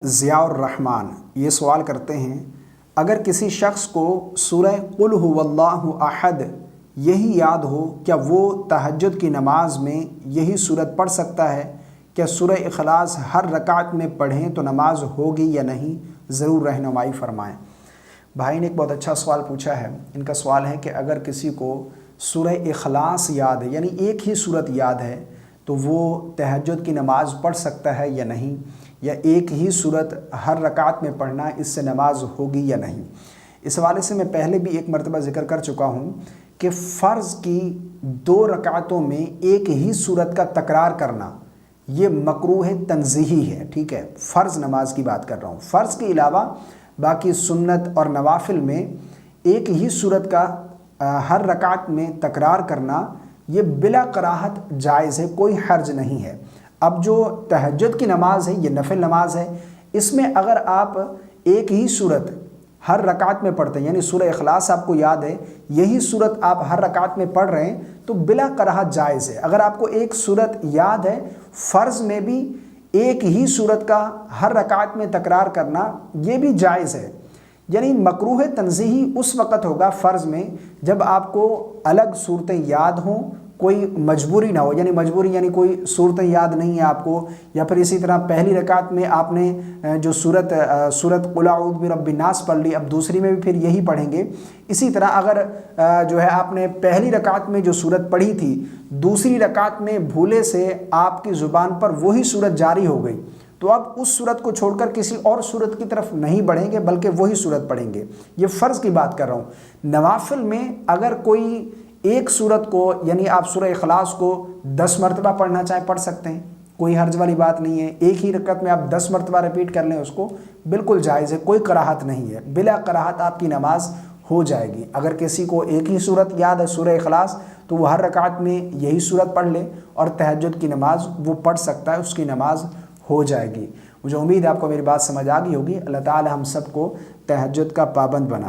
ضیاء الرحمن یہ سوال کرتے ہیں، اگر کسی شخص کو سورہ قل هو اللہ احد یہی یاد ہو، کیا وہ تہجد کی نماز میں یہی صورت پڑھ سکتا ہے؟ کیا سورہ اخلاص ہر رکعت میں پڑھیں تو نماز ہوگی یا نہیں؟ ضرور رہنمائی فرمائیں۔ بھائی نے ایک بہت اچھا سوال پوچھا ہے۔ ان کا سوال ہے کہ اگر کسی کو سورہ اخلاص یاد ہے، یعنی ایک ہی صورت یاد ہے، تو وہ تہجد کی نماز پڑھ سکتا ہے یا نہیں، یا ایک ہی صورت ہر رکعت میں پڑھنا اس سے نماز ہوگی یا نہیں؟ اس حوالے سے میں پہلے بھی ایک مرتبہ ذکر کر چکا ہوں کہ فرض کی 2 رکعتوں میں ایک ہی صورت کا تکرار کرنا یہ مکروہ تنزیہی ہے، ٹھیک ہے؟ فرض نماز کی بات کر رہا ہوں۔ فرض کے علاوہ باقی سنت اور نوافل میں ایک ہی صورت کا ہر رکعت میں تکرار کرنا یہ بلا کراہت جائز ہے، کوئی حرج نہیں ہے۔ اب جو تہجد کی نماز ہے یہ نفل نماز ہے، اس میں اگر آپ ایک ہی صورت ہر رکعت میں پڑھتے ہیں، یعنی سورہ اخلاص آپ کو یاد ہے، یہی صورت آپ ہر رکعت میں پڑھ رہے ہیں تو بلا کراہت جائز ہے۔ اگر آپ کو ایک صورت یاد ہے، فرض میں بھی ایک ہی صورت کا ہر رکعت میں تکرار کرنا یہ بھی جائز ہے۔ یعنی مکروہ تنزیہی اس وقت ہوگا فرض میں جب آپ کو الگ صورتیں یاد ہوں، کوئی مجبوری نہ ہو، یعنی مجبوری یعنی کوئی صورتیں یاد نہیں ہیں آپ کو، یا پھر اسی طرح پہلی رکعت میں آپ نے جو سورت قل اعوذ برب الناس پڑھ لی، اب دوسری میں بھی پھر یہی پڑھیں گے۔ اسی طرح اگر جو ہے آپ نے پہلی رکعت میں جو صورت پڑھی تھی، دوسری رکعت میں بھولے سے آپ کی زبان پر وہی صورت جاری ہو گئی، تو اب اس صورت کو چھوڑ کر کسی اور صورت کی طرف نہیں بڑھیں گے بلکہ وہی صورت پڑھیں گے۔ یہ فرض کی بات کر رہا ہوں۔ نوافل میں اگر کوئی ایک صورت کو، یعنی آپ سورہ اخلاص کو 10 مرتبہ پڑھنا چاہیں پڑھ سکتے ہیں، کوئی حرج والی بات نہیں ہے۔ ایک ہی رکعت میں آپ 10 مرتبہ ریپیٹ کر لیں، اس کو بالکل جائز ہے، کوئی کراہت نہیں ہے، بلا کراہت آپ کی نماز ہو جائے گی۔ اگر کسی کو ایک ہی صورت یاد ہے سورہ اخلاص، تو وہ ہر رکعت میں یہی صورت پڑھ لے اور تہجد کی نماز وہ پڑھ سکتا ہے، اس کی نماز ہو جائے گی۔ مجھے امید ہے آپ کو میری بات سمجھ آ گئی ہوگی۔ اللہ تعالی ہم سب کو تہجد کا پابند بنائے۔